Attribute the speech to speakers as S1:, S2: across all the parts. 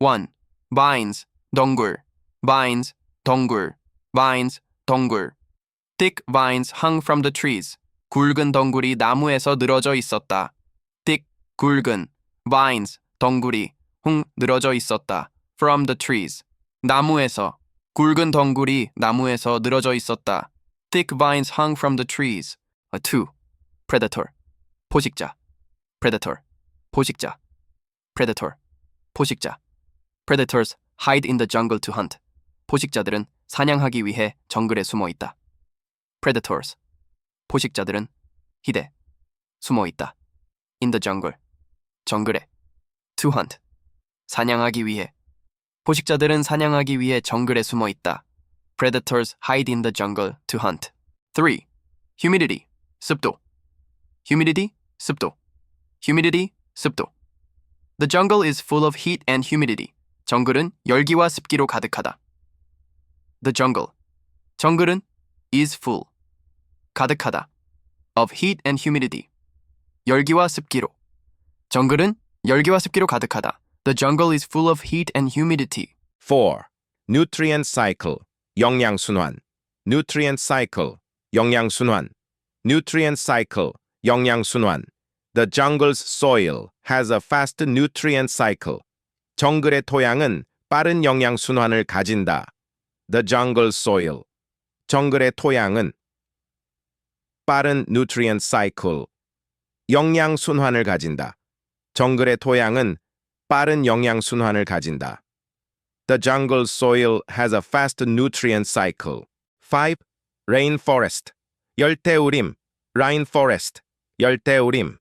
S1: 1. Vines, 덩굴, vines, 덩굴, vines, 덩굴. Thick vines hung from the trees. 굵은 덩굴이 나무에서 늘어져 있었다. thick, 굵은, vines, 덩굴이, 늘어져 있었다. from the trees. 나무에서, 굵은 덩굴이 나무에서 늘어져 있었다. thick vines hung from the trees. 2. Predator, 포식자, predator, 포식자, predator, 포식자. Predators hide in the jungle to hunt. 포식자들은 사냥하기 위해 정글에 숨어 있다. Predators, 포식자들은 히데, 숨어 있다. In the jungle, 정글에. To hunt, 사냥하기 위해. 포식자들은 사냥하기 위해 정글에 숨어 있다. Predators hide in the jungle to hunt. 3. Humidity, 습도. Humidity, 습도. Humidity, 습도. The jungle is full of heat and humidity. 정글은 열기와 습기로 가득하다. The jungle, 정글은 is full, 가득하다. Of heat and humidity, 열기와 습기로. 정글은 열기와 습기로 가득하다. The jungle is full of heat and humidity.
S2: 4. Nutrient cycle, 영양순환. Nutrient cycle, 영양순환. Nutrient cycle, 영양순환. The jungle's soil has a fast nutrient cycle. 정글의 토양은 빠른 영양순환을 가진다. The jungle soil, 정글의 토양은 빠른 nutrient cycle, 영양순환을 가진다. 정글의 토양은 빠른 영양순환을 가진다. The jungle soil has a fast nutrient cycle. 5. Rainforest, 열대우림. Rainforest, 열대우림.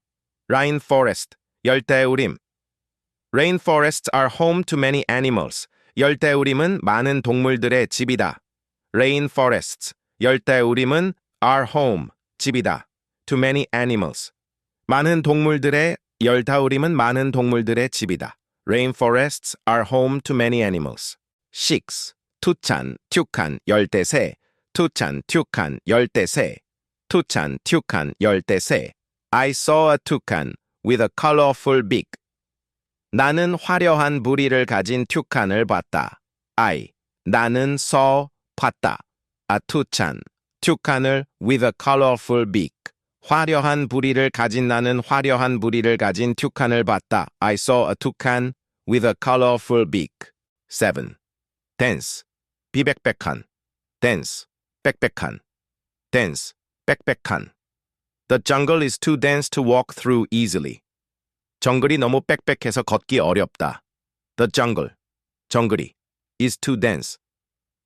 S2: Rainforest, 열대우림. Rainforests are home to many animals. 열대우림은 많은 동물들의 집이다. Rainforests, 열대우림은 are home, 집이다. To many animals. 많은 동물들의, 열대우림은 많은 동물들의 집이다. Rainforests are home to many animals. 6. 투찬, 튜칸, 열대새. 투찬, 튜칸, 열대새. 투찬, 튜칸, 열대새. I saw a toucan with a colorful beak. 나는 화려한 부리를 가진 튜칸을 봤다. 나는 봤다. A toucan, 튜칸을 with a colorful beak. 화려한 부리를 가진 나는 화려한 부리를 가진 튜칸을 봤다. I saw a toucan with a colorful beak. 7. Dense, 비백백한. Dense, 빽빽한. Dense, 빽빽한. The jungle is too dense to walk through easily. 정글이 너무 빽빽해서 걷기 어렵다. The jungle, 정글이, is too dense.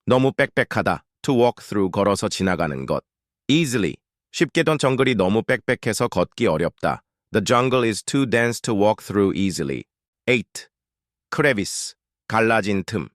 S2: 너무 빽빽하다. To walk through, 걸어서 지나가는 것. Easily, 쉽게 던 정글이 너무 빽빽해서 걷기 어렵다. The jungle is too dense to walk through easily. 8. Crevice, 갈라진 틈.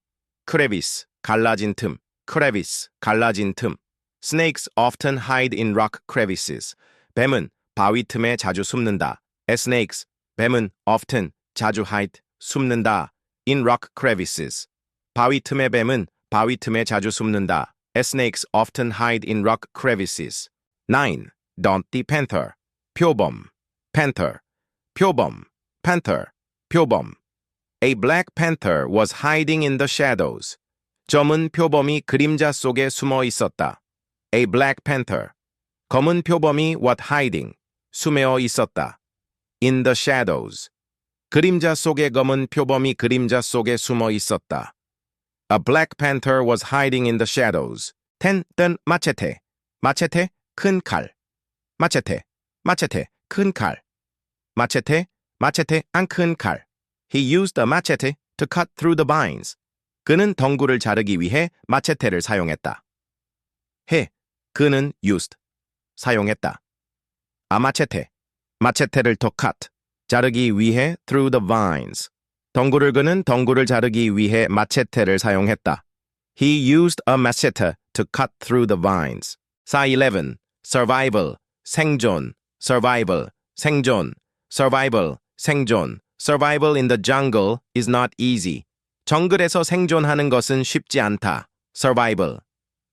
S2: Crevice, 갈라진 틈. Crevice, 갈라진 틈. Snakes often hide in rock crevices. 뱀은 바위 틈에 자주 숨는다. Snakes, 뱀은 often, 자주 hide, 숨는다. In rock crevices. 바위 틈의 뱀은 바위 틈에 자주 숨는다. Snakes often hide in rock crevices. 9. Doughty panther, 표범. Panther, 표범. Panther, 표범. A black panther was hiding in the shadows. 검은 표범이 그림자 속에 숨어 있었다. A black panther. 검은 표범이 was hiding, 숨어 있었다. In the shadows. 그림자 속에 검은 표범이 그림자 속에 숨어 있었다. A black panther was hiding in the shadows. 10. 뜬 마체테. 마체테, 큰 칼. 마체테, 마체테, 큰 칼. 마체테, 마체테, 안 큰 칼. He used a machete to cut through the vines. 그는 덩굴을 자르기 위해 마체테를 사용했다. 그는 used, 사용했다. A machete, 마체테를 to cut, 자르기 위해 through the vines. 그는 덩굴을 자르기 위해 마체테를 사용했다. He used a machete to cut through the vines. 4.11. Survival, 생존, survival, 생존, survival, 생존. Survival in the jungle is not easy. 정글에서 생존하는 것은 쉽지 않다. Survival.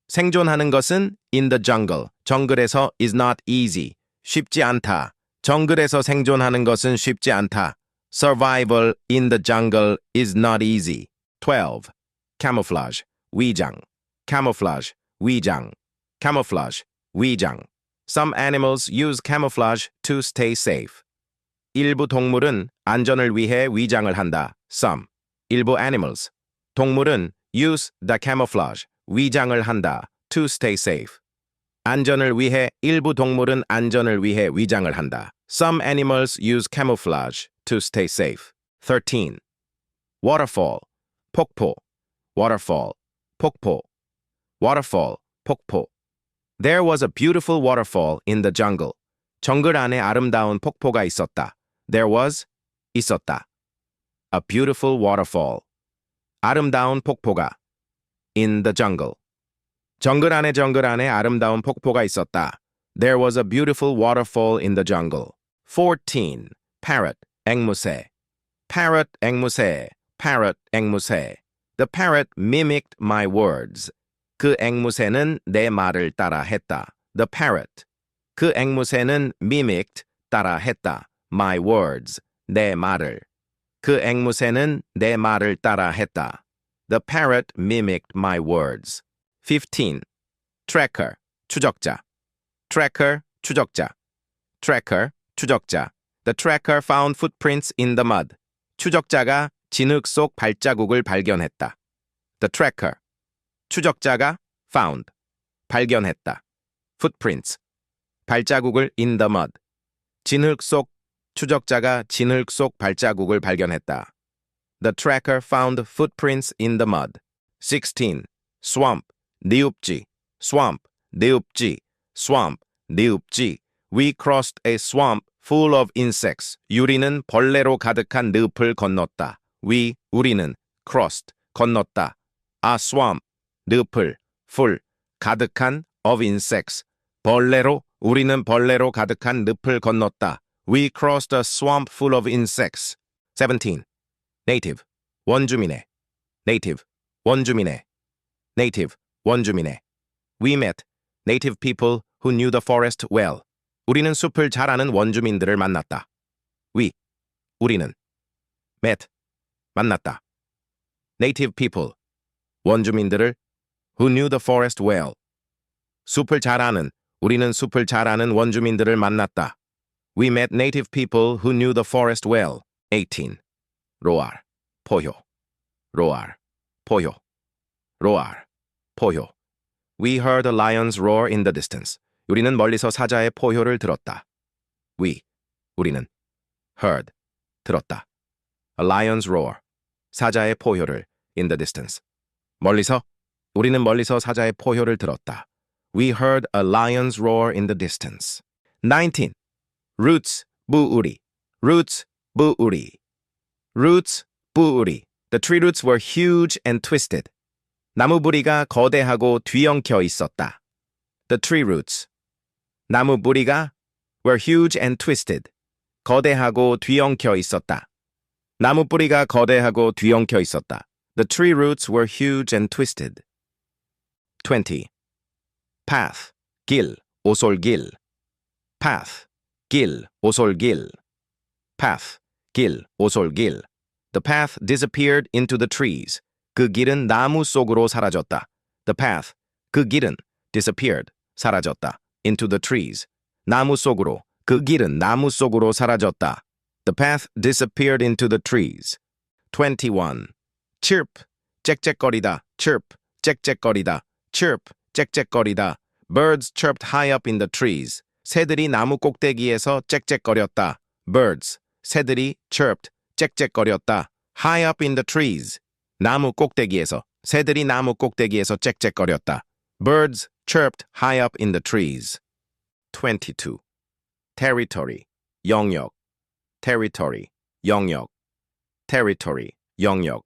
S2: 생존하는 것은 in the jungle, 정글에서 is not easy. 쉽지 않다. 정글에서 생존하는 것은 쉽지 않다. Survival in the jungle is not easy. 12. Camouflage, 위장. Camouflage, 위장. Camouflage, 위장. Some animals use camouflage to stay safe. 일부 동물은 안전을 위해 위장을 한다. Some. 일부 animals. 동물은 use the camouflage, 위장을 한다. To stay safe. 안전을 위해 일부 동물은 안전을 위해 위장을 한다. Some animals use camouflage to stay safe. 13. Waterfall, 폭포. Waterfall, 폭포. Waterfall, 폭포. There was a beautiful waterfall in the jungle. 정글 안에 아름다운 폭포가 있었다. There was, 있었다. A beautiful waterfall. 아름다운 폭포가. In the jungle. 정글 안에 아름다운 폭포가 있었다. There was a beautiful waterfall in the jungle. 14. Parrot, 앵무새. Parrot, 앵무새. Parrot, 앵무새. The parrot mimicked my words. 그 앵무새는 내 말을 따라 했다. The parrot. 그 앵무새는 mimicked, 따라 했다. My words. 내 말을. 그 앵무새는 내 말을 따라 했다. The parrot mimicked my words. 15. Tracker, 추적자. Tracker, 추적자. Tracker, 추적자. The tracker found footprints in the mud. 추적자가 진흙 속 발자국을 발견했다. The tracker. 추적자가 found. 발견했다. Footprints. 발자국을 in the mud. 진흙 속 추적자가 진흙 속 발자국을 발견했다. The tracker found footprints in the mud. 16. Swamp, 뉘읍지. Swamp, 뉘읍지. Swamp, 뉘읍지. We crossed a swamp full of insects. 유리는 벌레로 가득한 늪을 건넜다. 우리는 crossed, 건넜다. A swamp, 늪을, full, 가득한 of insects. 우리는 벌레로 가득한 늪을 건넜다. We crossed a swamp full of insects. 17. Native, 원주민의. Native, 원주민의. Native, 원주민의. We met native people who knew the forest well. 우리는 숲을 잘 아는 원주민들을 만났다. 우리는 met, 만났다. Native people, 원주민들을 who knew the forest well. 우리는 숲을 잘 아는 원주민들을 만났다. We met native people who knew the forest well. 18. 로알, 포효. 로알, 포효. 로알, 포효. We heard a lion's roar in the distance. 우리는 멀리서 사자의 포효를 들었다. 우리는 heard, 들었다. A lion's roar, 사자의 포효를 in the distance. 우리는 멀리서 사자의 포효를 들었다. We heard a lion's roar in the distance. 19. Roots, 부우리. Roots, 부우리. Roots, 부우리. The tree roots were huge and twisted. 나무 뿌리가 거대하고 뒤엉켜 있었다. The tree roots. 나무 뿌리가 were huge and twisted. 거대하고 뒤엉켜 있었다. 나무 뿌리가 거대하고 뒤엉켜 있었다. The tree roots were huge and twisted. 20. Path, 길, 오솔길. Path, 길, 오솔길. Path, 길, 오솔길. The path disappeared into the trees. 그 길은 나무 속으로 사라졌다. The path, 그 길은 disappeared, 사라졌다. Into the trees. 나무 속으로, 그 길은 나무 속으로 사라졌다. The path disappeared into the trees. 21. Chirp, 짹짹거리다. Chirp, 짹짹거리다. Chirp, 짹짹거리다. Birds chirped high up in the trees. 새들이 나무 꼭대기에서 짹짹거렸다. Birds, 새들이 chirped, 짹짹거렸다. High up in the trees. 나무 꼭대기에서, 새들이 나무 꼭대기에서 짹짹거렸다. Birds chirped high up in the trees. 22. Territory, 영역. Territory, 영역. Territory, 영역.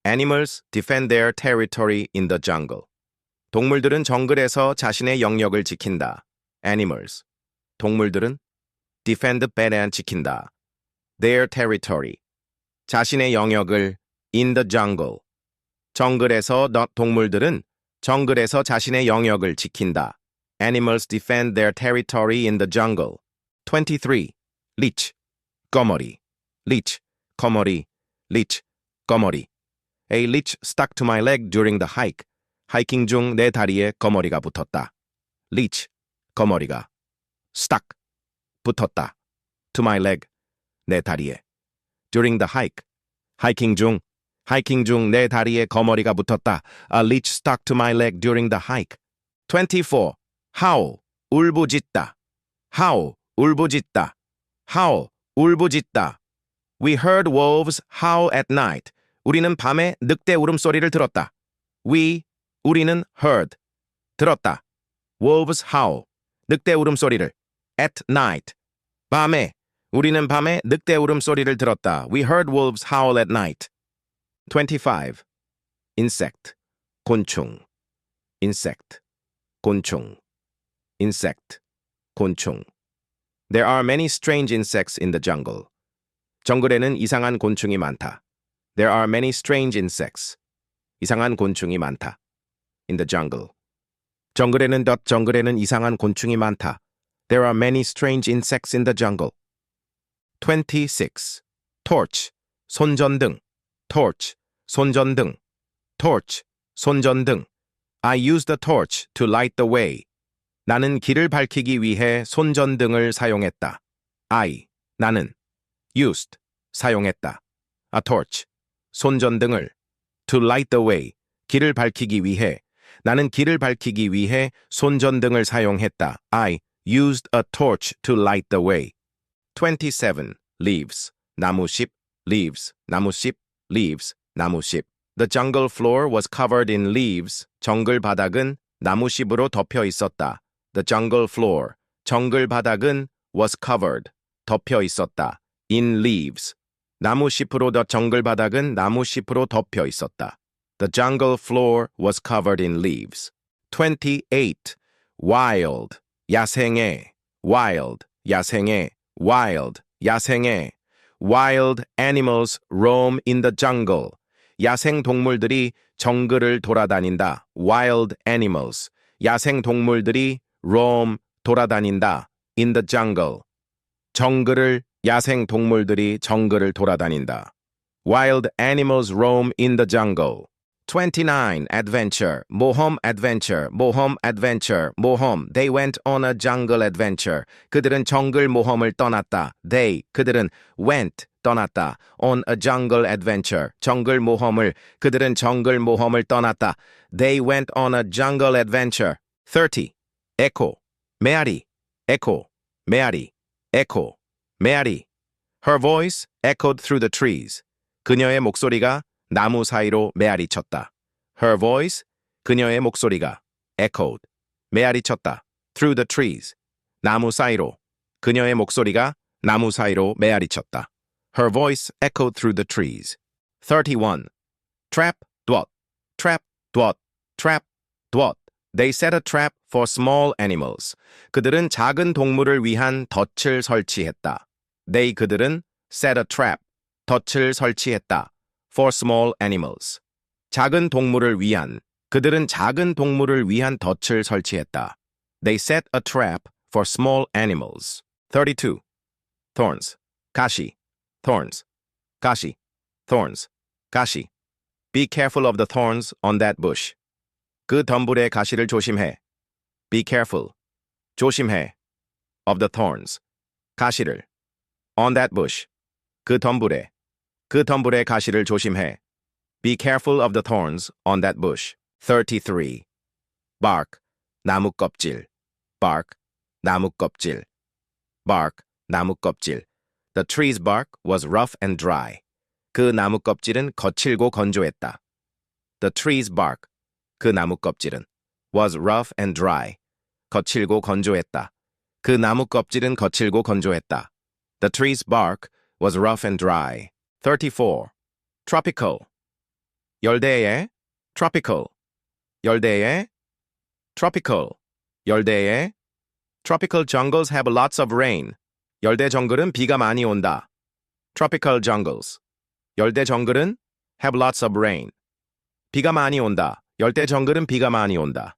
S2: Animals defend their territory in the jungle. 동물들은 정글에서 자신의 영역을 지킨다. Animals. 동물들은 defend 빼내안 지킨다. Their territory. 자신의 영역을 in the jungle. 정글에서 동물들은 정글에서 자신의 영역을 지킨다. Animals defend their territory in the jungle. 23. Leech, 거머리. leech, 거머리, leech, 거머리. A leech stuck to my leg during the hike. 하이킹 중 내 다리에 거머리가 붙었다. leech, 거머리가. stuck, 붙었다. to my leg, 내 다리에. during the hike, 하이킹 중 내 다리에 거머리가 붙었다. A leech stuck to my leg during the hike. 24. howl, 울부짖다. howl, 울부짖다. howl, 울부짖다. We heard wolves howl at night. 우리는 밤에 늑대 울음소리를 들었다. 우리는 heard, 들었다. wolves howl, 늑대 울음소리를. at night, 밤에. 우리는 밤에 늑대 울음소리를 들었다. We heard wolves howl at night. 25. insect, 곤충. insect, 곤충. insect, 곤충. There are many strange insects in the jungle. 정글에는 이상한 곤충이 많다. There are many strange insects. 이상한 곤충이 많다. In the jungle. 정글에는 이상한 곤충이 많다. There are many strange insects in the jungle. 26. torch, 손전등. torch, 손전등. torch, 손전등. I used the torch to light the way. 나는 길을 밝히기 위해 손전등을 사용했다. 나는 used, 사용했다. A torch, 손전등을. to light the way, 길을 밝히기 위해. 나는 길을 밝히기 위해 손전등을 사용했다. I used a torch to light the way. 27. leaves, 나무잎, leaves, 나무잎, leaves, 나무잎. The jungle floor was covered in leaves. 정글 바닥은 나무잎으로 덮여 있었다. The jungle floor, 정글 바닥은 was covered, 덮여 있었다. in leaves. 나무잎으로 더 정글 바닥은 나무잎으로 덮여 있었다. The jungle floor was covered in leaves. 28. wild, 야생의. wild, 야생의. wild, 야생의. Wild animals roam in the jungle. 야생 동물들이 정글을 돌아다닌다. Wild animals. 야생 동물들이 roam, 돌아다닌다. In the jungle. 야생 동물들이 정글을 돌아다닌다. Wild animals roam in the jungle. 29. adventure, 모험 adventure, 모험 adventure, 모험. They went on a jungle adventure. 그들은 정글 모험을 떠났다. 그들은 went, 떠났다. on a jungle adventure, 정글 모험을. 그들은 정글 모험을 떠났다. They went on a jungle adventure. 30. echo, 메아리, echo, 메아리, echo, 메아리. Her voice echoed through the trees. 그녀의 목소리가 나무 사이로 메아리쳤다. Her voice, 그녀의 목소리가 echoed, 메아리쳤다. through the trees, 나무 사이로. 그녀의 목소리가 나무 사이로 메아리쳤다. Her voice echoed through the trees. 31. trap, dwot, trap, dwot, trap, dwot. They set a trap for small animals. 그들은 작은 동물을 위한 덫을 설치했다. 그들은 set a trap, 덫을 설치했다. for small animals. 작은 동물을 위한. 그들은 작은 동물을 위한 덫을 설치했다. They set a trap for small animals. 32. thorns, 가시, thorns, 가시, thorns, 가시. Be careful of the thorns on that bush. 그 덤불의 가시를 조심해. Be careful, 조심해. of the thorns, 가시를. on that bush, 그 덤불의 가시를 조심해. Be careful of the thorns on that bush. 33. bark, 나무 껍질. bark, 나무 껍질. bark, 나무 껍질. The tree's bark was rough and dry. 그 나무 껍질은 거칠고 건조했다. The tree's bark, 그 나무 껍질은 was rough and dry. 거칠고 건조했다. 그 나무 껍질은 거칠고 건조했다. The tree's bark was rough and dry. 34. tropical, 열대의. tropical, 열대의. tropical, 열대의. Tropical jungles have lots of rain. 열대 정글은 비가 많이 온다. Tropical jungles, 열대 정글은 have lots of rain. 비가 많이 온다. 열대 정글은 비가 많이 온다.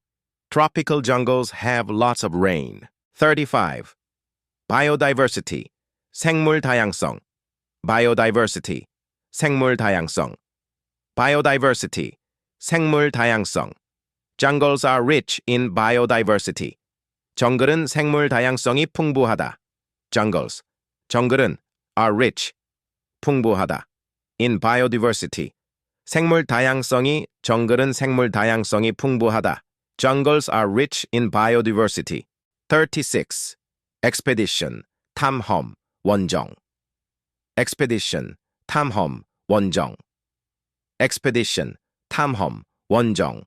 S2: Tropical jungles have lots of rain. 35. biodiversity, 생물 다양성. biodiversity, 생물 다양성. biodiversity, 생물 다양성. Jungles are rich in biodiversity. 정글은 생물 다양성이 풍부하다. Jungles, 정글은 are rich, 풍부하다. In biodiversity, 생물 다양성이 정글은 생물 다양성이 풍부하다. Jungles are rich in biodiversity. 36. Expedition, 탐험, 원정. Expedition, 탐험, 원정. Expedition, 탐험, 원정.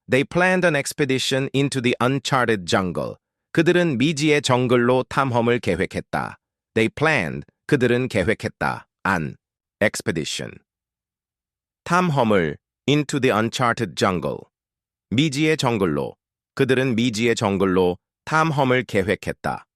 S2: They planned an expedition into the uncharted jungle. 그들은 미지의 정글로 탐험을 계획했다. They planned, 그들은 계획했다. an expedition. 탐험을 into the uncharted jungle. 미지의 정글로, 그들은 미지의 정글로 탐험을 계획했다.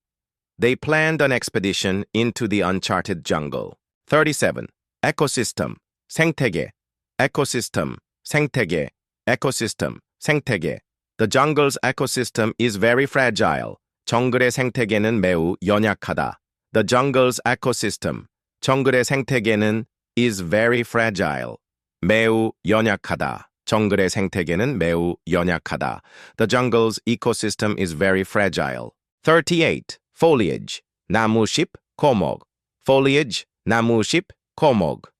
S2: They planned an expedition into the uncharted jungle. 37. Ecosystem, 생태계. Ecosystem, 생태계. Ecosystem, 생태계. The jungle's ecosystem is very fragile. 정글의 생태계는 매우 연약하다. The jungle's ecosystem, 정글의 생태계는 is very fragile. 매우 연약하다. 정글의 생태계는 매우 연약하다. The jungle's ecosystem is very fragile. 38. Foliage, 나무잎, 고목. Foliage, 나무잎, 고목.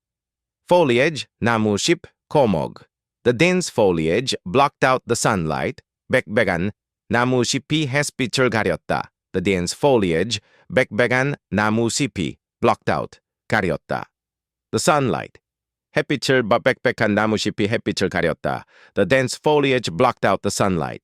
S2: Foliage, 나무잎, 고목. The dense foliage blocked out the sunlight. 빽빽한 나무잎이 햇빛을 가렸다. The dense foliage, 빽빽한 나무잎이 blocked out, 가렸다. The sunlight, 햇빛을 빽빽한 나무잎이 햇빛을 가렸다. The dense foliage blocked out the sunlight.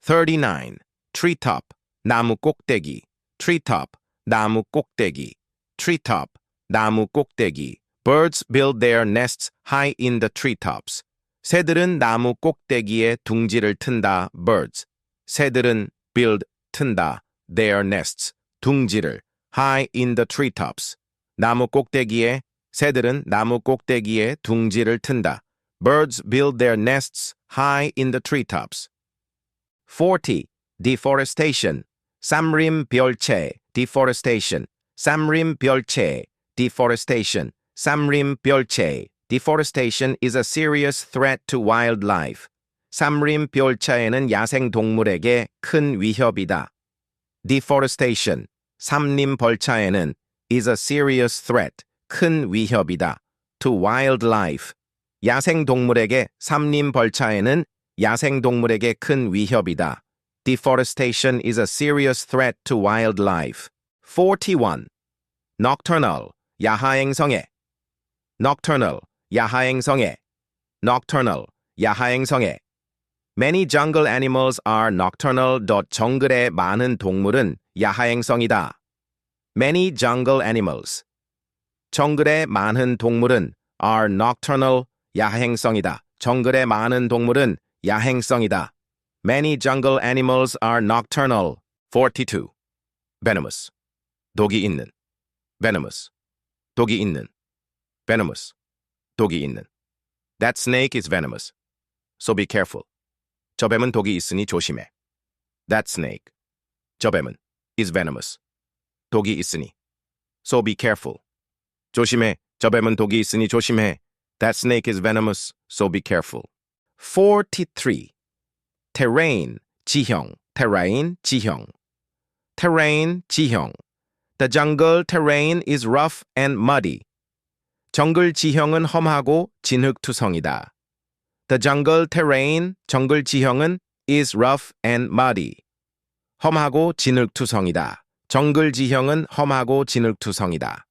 S2: 39. Treetop, 나무 꼭대기. Treetop, 나무 꼭대기. Treetop, 나무 꼭대기. Birds build their nests high in the treetops. 새들은 나무 꼭대기에 둥지를 튼다. Birds. 새들은 build, 튼다. Their nests, 둥지를. High in the treetops. 나무 꼭대기에, 새들은 나무 꼭대기에 둥지를 튼다. Birds build their nests high in the treetops. 40. Deforestation, 쌈림별채. Deforestation, 쌈림별채. Deforestation, 쌈림별채. Deforestation is a serious threat to wildlife. 쌈림별채는 야생동물에게 큰 위협이다. Deforestation, 쌈림벌차에는 is a serious threat, 큰 위협이다. To wildlife, 야생동물에게 쌈림벌차에는 야생동물에게 큰 위협이다. Deforestation is a serious threat to wildlife. 41. Nocturnal, 야하행성애. Nocturnal, 야하행성애. Nocturnal, 야하행성애. Many jungle animals are nocturnal. 정글의 많은 동물은 야하행성이다. Many jungle animals. 정글의 많은 동물은 are nocturnal, 야행성이다. 정글의 많은 동물은 야행성이다. Many jungle animals are nocturnal. 42. Venomous, 독이 있는. Venomous, 독이 있는. Venomous, 독이 있는. That snake is venomous, so be careful. 저 뱀은 독이 있으니 조심해. That snake, 저 뱀은 is venomous, 독이 있으니. So be careful. 조심해. 저 뱀은 독이 있으니 조심해. That snake is venomous, so be careful. 43. Terrain, 지형. Terrain, 지형. Terrain, 지형. The jungle terrain is rough and muddy. 정글 지형은 험하고 진흙투성이다. The jungle terrain, 정글 지형은 is rough and muddy. 험하고 진흙투성이다. 정글 지형은 험하고 진흙투성이다.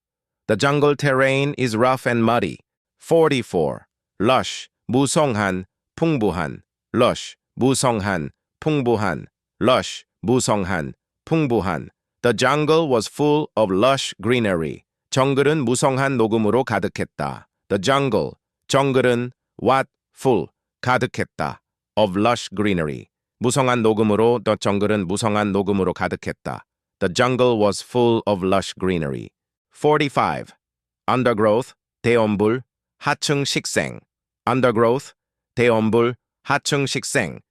S2: The jungle terrain is rough and muddy. 44. Lush, 무성한, 풍부한. Lush, 무성한, 풍부한. Lush, 무성한, 풍부한. The jungle was full of lush greenery. 정글은 무성한 녹음으로 가득했다. The jungle, 정글은 what, full, 가득했다. Of lush greenery. 무성한 녹음으로, the 정글은 무성한 녹음으로 가득했다. The jungle was full of lush greenery. 45. Undergrowth, 대엄불, 하층 식생. Undergrowth, 대엄불, 하층 식생.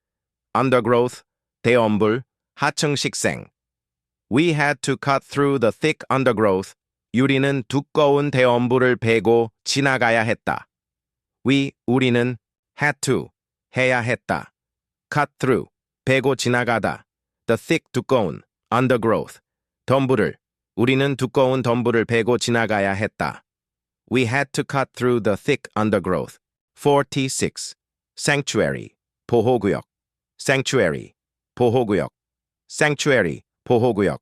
S2: Undergrowth, 대엄불, 하층 식생. We had to cut through the thick undergrowth 유리는 두꺼운 대엄부를 베고 지나가야 했다. 우리는 had to, 해야 했다. cut through, 베고 지나가다. The thick, 두꺼운, undergrowth, 덤불을, 우리는 두꺼운 덤불을 베고 지나가야 했다. We had to cut through the thick undergrowth. 46. Sanctuary, 보호구역. Sanctuary, 보호구역. Sanctuary, 보호구역.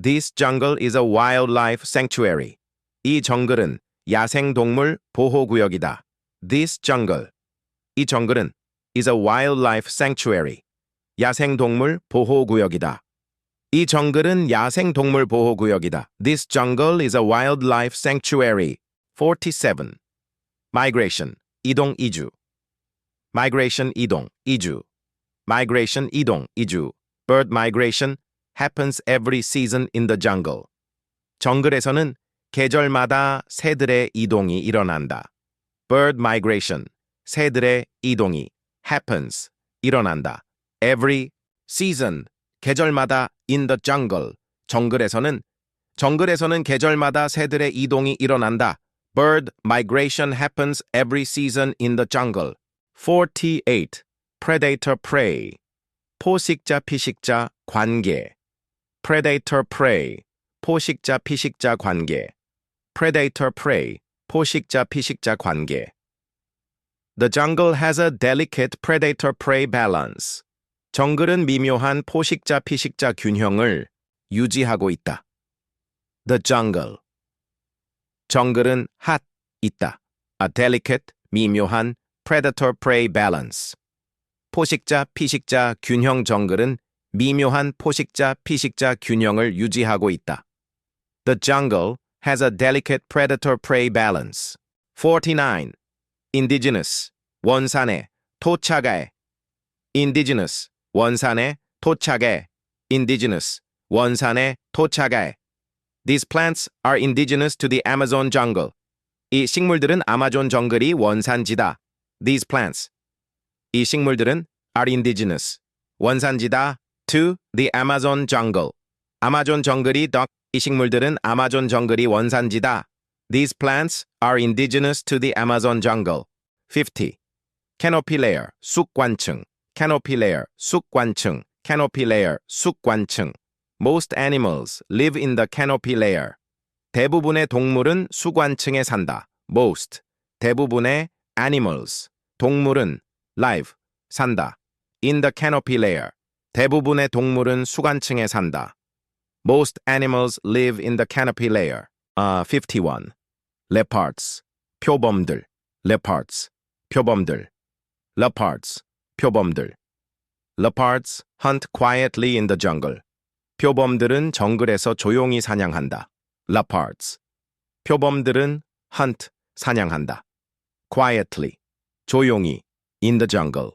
S2: This jungle is a wildlife sanctuary. 이 정글은 야생동물 보호구역이다. This jungle, 이 정글은 is a wildlife sanctuary. 야생동물 보호구역이다. 이 정글은 야생동물 보호구역이다. This jungle is a wildlife sanctuary. 47. Migration, 이동, 이주. Migration, 이동, 이주. Migration, 이동, 이주. Bird migration happens every season in the jungle. 정글에서는 계절마다 새들의 이동이 일어난다. Bird migration, 새들의 이동이 happens, 일어난다. Every season, 계절마다 in the jungle, 정글에서는 계절마다 새들의 이동이 일어난다. Bird migration happens every season in the jungle. 48. Predator prey, 포식자 피식자 관계. Predator prey, 포식자 피식자 관계. Predator prey, 포식자 피식자 관계. The jungle has a delicate predator-prey balance. 정글은 미묘한 포식자 피식자 균형을 유지하고 있다. The jungle. 정글은 핫, 있다. A delicate, 미묘한 predator-prey balance. 포식자 피식자 균형 정글은 미묘한 포식자 피식자 균형을 유지하고 있다. The jungle has a delicate predator-prey balance. 49. Indigenous, 원산에, 토착에. Indigenous, 원산에, 토착에. Indigenous, 원산에, 토착에. These plants are indigenous to the Amazon jungle. 이 식물들은 아마존 정글이 원산지다. These plants. 이 식물들은 are indigenous, 원산지다 to the Amazon jungle. 아마존 정글이 이 식물들은 아마존 정글이 원산지다. These plants are indigenous to the Amazon jungle. 50. Canopy layer, 쑥관층. Canopy layer, 쑥관층. Canopy layer, 쑥관층. Most animals live in the canopy layer. 대부분의 동물은 수관층에 산다. Most. 대부분의 animals. 동물은 live. 산다. In the canopy layer. 대부분의 동물은 수관층에 산다. Most animals live in the canopy layer. 51. Leopards, 표범들. Leopards, 표범들. Leopards, 표범들. Leopards hunt quietly in the jungle. 표범들은 정글에서 조용히 사냥한다. Leopards. 표범들은 hunt, 사냥한다. Quietly, 조용히, in the jungle.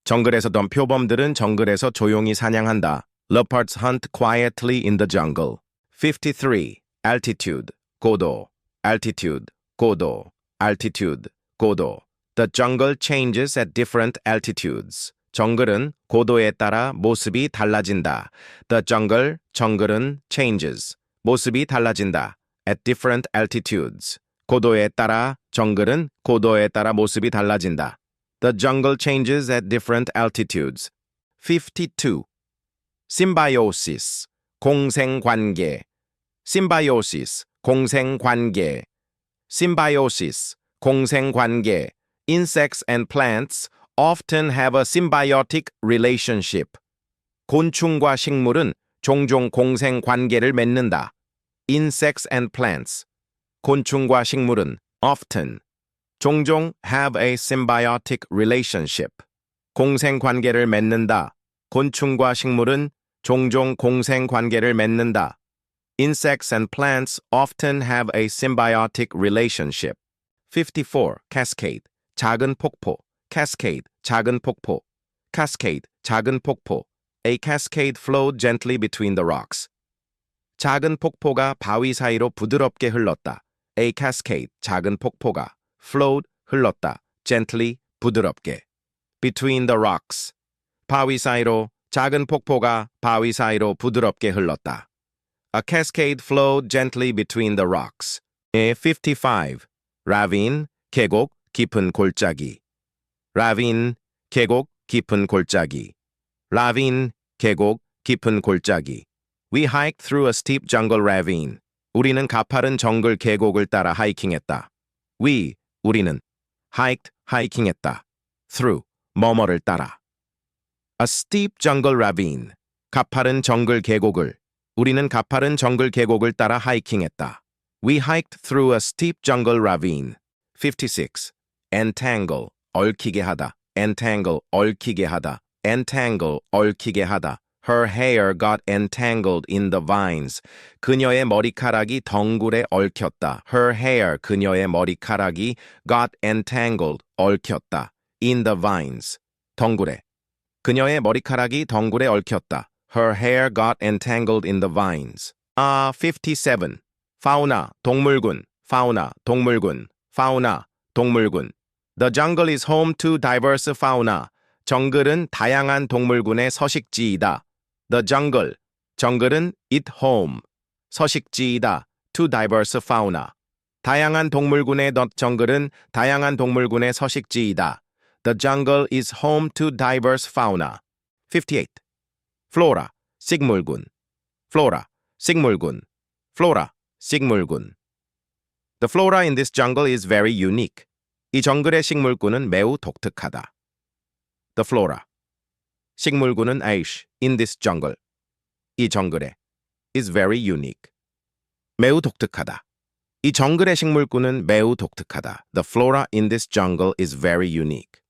S2: 정글에서던 표범들은 정글에서 조용히 사냥한다. Leopards hunt quietly in the jungle. 53. Altitude, 고도. Altitude, 고도. Altitude, 고도. The jungle changes at different altitudes. 정글은 고도에 따라 모습이 달라진다. The jungle, 정글은 changes. 모습이 달라진다. At different altitudes. 고도에 따라, 정글은 고도에 따라 모습이 달라진다. The jungle changes at different altitudes. 52. Symbiosis, 공생관계. Symbiosis, 공생관계. Symbiosis, 공생관계. Insects and plants often have a symbiotic relationship. 곤충과 식물은 종종 공생관계를 맺는다. Insects and plants. 곤충과 식물은 often, 종종 have a symbiotic relationship. 공생관계를 맺는다. 곤충과 식물은 종종 공생관계를 맺는다. Insects and plants often have a symbiotic relationship. 54. Cascade, 작은 폭포. Cascade, 작은 폭포. Cascade, 작은 폭포. A cascade flowed gently between the rocks. 작은 폭포가 바위 사이로 부드럽게 흘렀다. A cascade, 작은 폭포가 flowed, 흘렀다. Gently, 부드럽게. Between the rocks. 바위 사이로, 작은 폭포가 바위 사이로 부드럽게 흘렀다. A cascade flowed gently between the rocks. 55. ravine, 계곡, 깊은 골짜기. ravine, 계곡, 깊은 골짜기. ravine, 계곡, 깊은 골짜기. We hiked through a steep jungle ravine. 우리는 가파른 정글 계곡을 따라 하이킹했다. 우리는 hiked, 하이킹했다. through, 뭐뭐를 따라. A steep jungle ravine. 가파른 정글 계곡을. 우리는 가파른 정글 계곡을 따라 하이킹했다. We hiked through a steep jungle ravine. 56. entangle, 얽히게 하다. entangle, 얽히게 하다. entangle, 얽히게 하다. Her hair got entangled in the vines. 그녀의 머리카락이 덩굴에 얽혔다. Her hair, 그녀의 머리카락이 got entangled, 얽혔다. In the vines, 덩굴에. 그녀의 머리카락이 덩굴에 얽혔다. Her hair got entangled in the vines. 57. fauna, 동물군. fauna, 동물군. fauna, 동물군. The jungle is home to diverse fauna. 정글은 다양한 동물군의 서식지이다. The jungle, 정글은 it home, 서식지이다. To diverse fauna. 다양한 동물군의 정글은 다양한 동물군의 서식지이다. The jungle is home to diverse fauna. 58. flora, 식물군. flora, 식물군. flora, 식물군. The flora in this jungle is very unique. 이 정글의 식물군은 매우 독특하다. The flora. 식물군은 in this jungle. 이 정글에 is very unique. 매우 독특하다. 이 정글의 식물군은 매우 독특하다. The flora in this jungle is very unique.